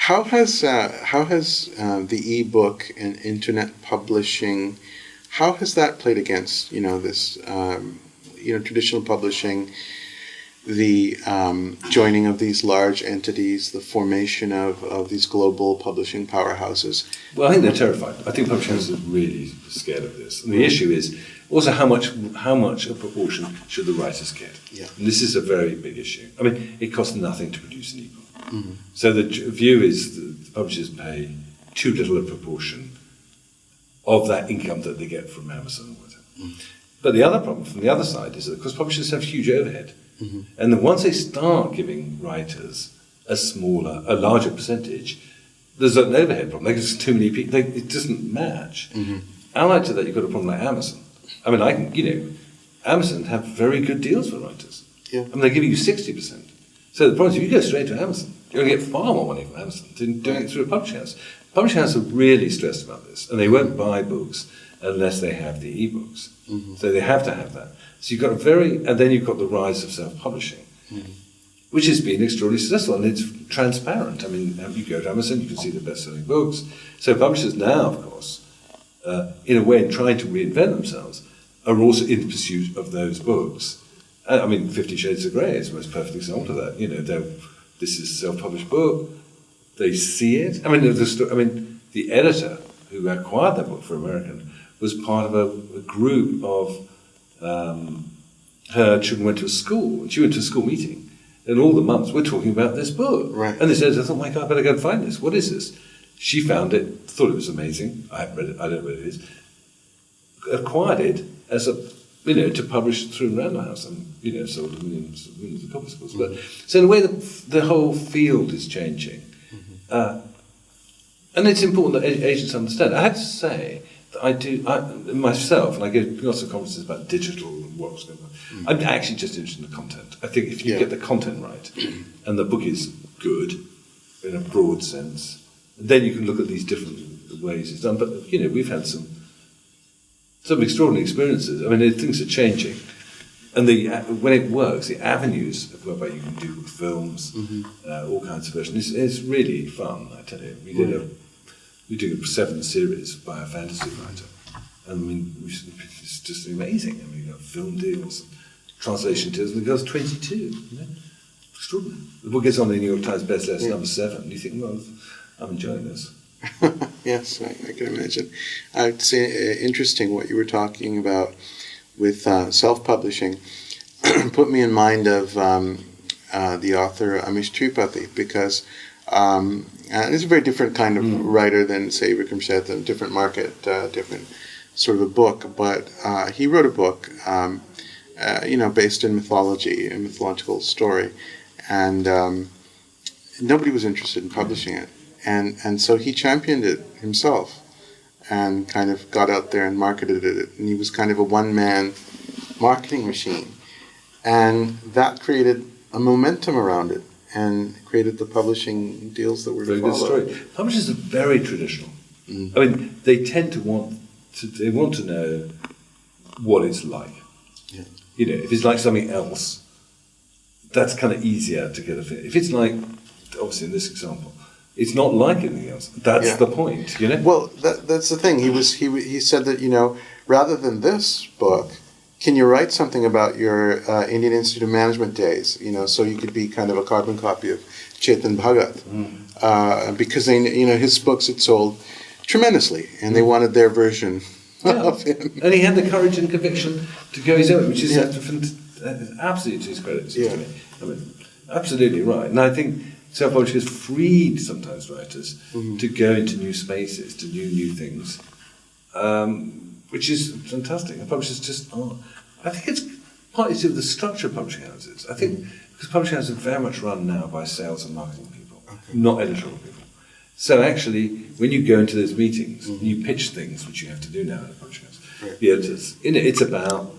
how has the e-book and internet publishing, how has that played against this traditional publishing, the joining of these large entities, the formation of these global publishing powerhouses? Well, I think they're terrified. I think publishing houses are really scared of this. And the issue is also how much a proportion should the writers get? Yeah. And this is a very big issue. I mean, it costs nothing to produce an ebook. Mm-hmm. So the view is that the publishers pay too little a proportion of that income that they get from Amazon or whatever. Mm-hmm. But the other problem from the other side is that, of course, publishers have huge overhead. Mm-hmm. And then once they start giving writers a larger percentage, there's an overhead problem. There's too many people. It doesn't match. Mm-hmm. Allied to that, you've got a problem like Amazon. I mean, Amazon have very good deals for writers. Yeah. I mean, they're giving you 60%. So the point is, if you go straight to Amazon, you're going to get far more money from Amazon than doing it through a publishing house. Publishing houses are really stressed about this, and they won't buy books unless they have the e-books. Mm-hmm. So they have to have that. So you've got and then you've got the rise of self-publishing, mm-hmm. which has been extraordinarily successful, and it's transparent. I mean, you go to Amazon, you can see the best-selling books. So publishers now, of course, in a way, in trying to reinvent themselves, are also in pursuit of those books. I mean, 50 Shades of Grey is the most perfect example of that. This is a self-published book. They see it. I mean, the editor who acquired that book for American was part of a group of her children went to a school, and she went to a school meeting, and all the mums were talking about this book. Right. And this editor thought, my God, I better go and find this. What is this? She found it, thought it was amazing. I haven't read it. I don't know what it is. Acquired it as to publish through Random House, and sold millions of copies, of course. Mm-hmm. But so in a way, the whole field is changing, mm-hmm. And it's important that agents understand. I have to say that I myself, and I go to lots of conferences about digital and what's going on. Mm-hmm. I'm actually just interested in the content. I think if you get the content right, and the book is good in a broad sense, then you can look at these different ways it's done. But we've had some extraordinary experiences. I mean, things are changing, and when it works, the avenues whereby you can do films, mm-hmm. All kinds of versions, it's really fun. I tell you, we did a 7 series by a fantasy writer, and I mean, it's just amazing. I mean, you got film deals, translation deals, and the girl's 22. Extraordinary. The book gets on the New York Times bestseller number 7. And you think, well, I'm enjoying this. Yes, I can imagine. It's interesting what you were talking about with self-publishing. Put me in mind of the author Amish Tripathi, because he's a very different kind of writer than, say, Vikram Seth, a different market, different sort of a book. But he wrote a book, based in mythology, a mythological story, and nobody was interested in publishing it. And so he championed it himself and kind of got out there and marketed it. And he was kind of a one-man marketing machine. And that created a momentum around it and created the publishing deals that were to follow. Very good story. Publishers are very traditional. Mm. I mean, they tend to want to know what it's like. Yeah. If it's like something else, that's kind of easier to get a fit. If it's like, obviously in this example, it's not like anything else. That's the point, Well, that's the thing. He said that, rather than this book, can you write something about your Indian Institute of Management days, so you could be kind of a carbon copy of Chetan Bhagat, because his books had sold tremendously, and they wanted their version of him. And he had the courage and conviction to go his own, which is absolutely to his credit. I mean, absolutely right. And I think self-publishing has freed sometimes writers to go into new spaces, to do new things, which is fantastic. And publishers just aren't. I think it's partly to do with the structure of publishing houses. I think because publishing houses are very much run now by sales and marketing people, not editorial people. So actually, when you go into those meetings, you pitch things, which you have to do now in a publishing house. Right. The editors, it's about,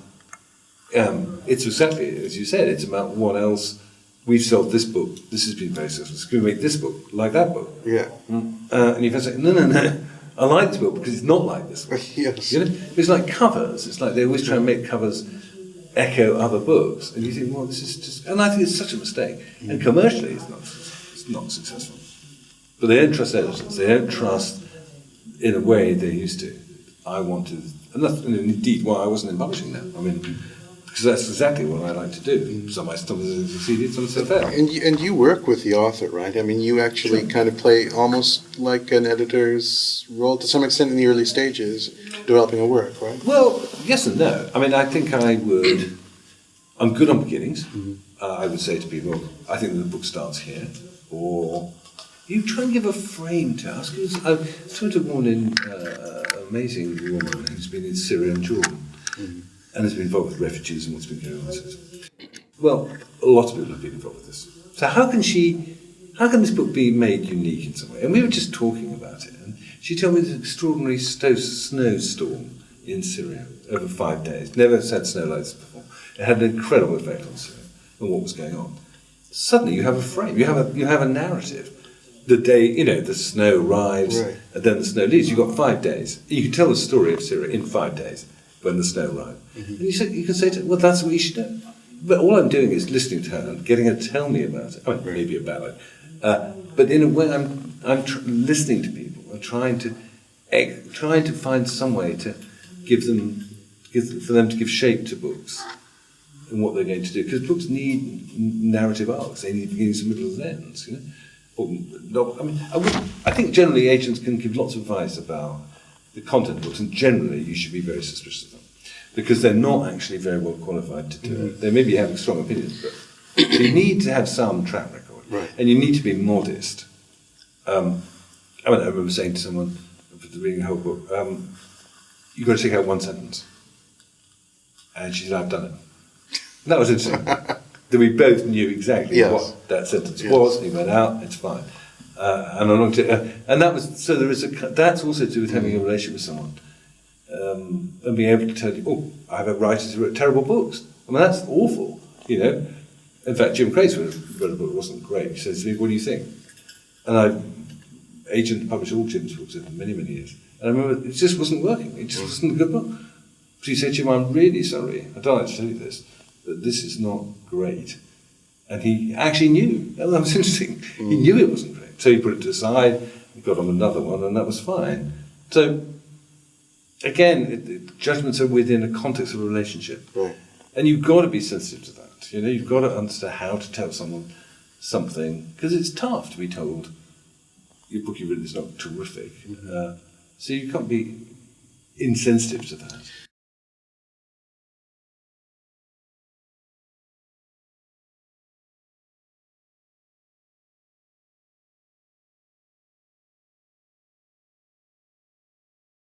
it's exactly as you said. It's about what else. We've sold this book. This has been very successful. Can we make this book like that book? Yeah. And you can say, no. I like this book because it's not like this book. Yes. It's like covers. It's like they always try and make covers echo other books, and you think, well, this is just. And I think it's such a mistake. And commercially, it's not successful. But they don't trust editors. They don't trust in a way they used to. I wanted, and indeed why I wasn't in publishing now. I mean, because that's exactly what I like to do. Some I succeeded, some I failed. And you work with the author, right? I mean, you actually kind of play almost like an editor's role to some extent in the early stages, developing a work, right? Well, yes and no. I mean, I think I'm good on beginnings. I would say to people, I think the book starts here, or you try and give a frame to us. I spoke to an amazing woman who's been in Syria and Jordan, and has been involved with refugees and what's been going on. Well, a lot of people have been involved with this. So how can this book be made unique in some way? And we were just talking about it, and she told me this extraordinary snowstorm in Syria over 5 days. Never had snow like this before. It had an incredible effect on Syria and what was going on. Suddenly you have a frame, you have a narrative. The day, the snow arrives, right, and then the snow leaves. You've got 5 days. You can tell the story of Syria in 5 days when the snow arrived. And you can say to her, well, that's what you should do. But all I'm doing is listening to her and getting her to tell me about it. I mean, maybe a ballad. But in a way, I'm listening to people and trying to find some way to for them to give shape to books and what they're going to do. Because books need narrative arcs. They need beginnings, middles, and ends. I think generally agents can give lots of advice about the content of books, and generally you should be very suspicious of them because they're not actually very well qualified to do it. They may be having strong opinions, but you need to have some track record, right, and you need to be modest. I remember saying to someone reading the whole book, you've got to take out one sentence, and she said, "I've done it." And that was interesting. That we both knew exactly what that sentence was. And he went out. It's fine. And that was so. That's also to do with having a relationship with someone, and being able to tell you, "Oh, I have a writer who wrote terrible books." I mean, that's awful. In fact, Jim Crace wrote a book that wasn't great. He says to me, "What do you think?" And I published all Jim's books for many, many years. And I remember it just wasn't working. It just wasn't a good book. So he said, "Jim, I'm really sorry. I don't like to tell you this, but this is not great." And he actually knew. That was interesting. He knew it wasn't great. So he put it to the side, he got on another one, and that was fine. So, again, judgments are within a context of a relationship. right, And you've got to be sensitive to that. You've got to understand how to tell someone something, because it's tough to be told, your book you've written is not terrific. So you can't be insensitive to that.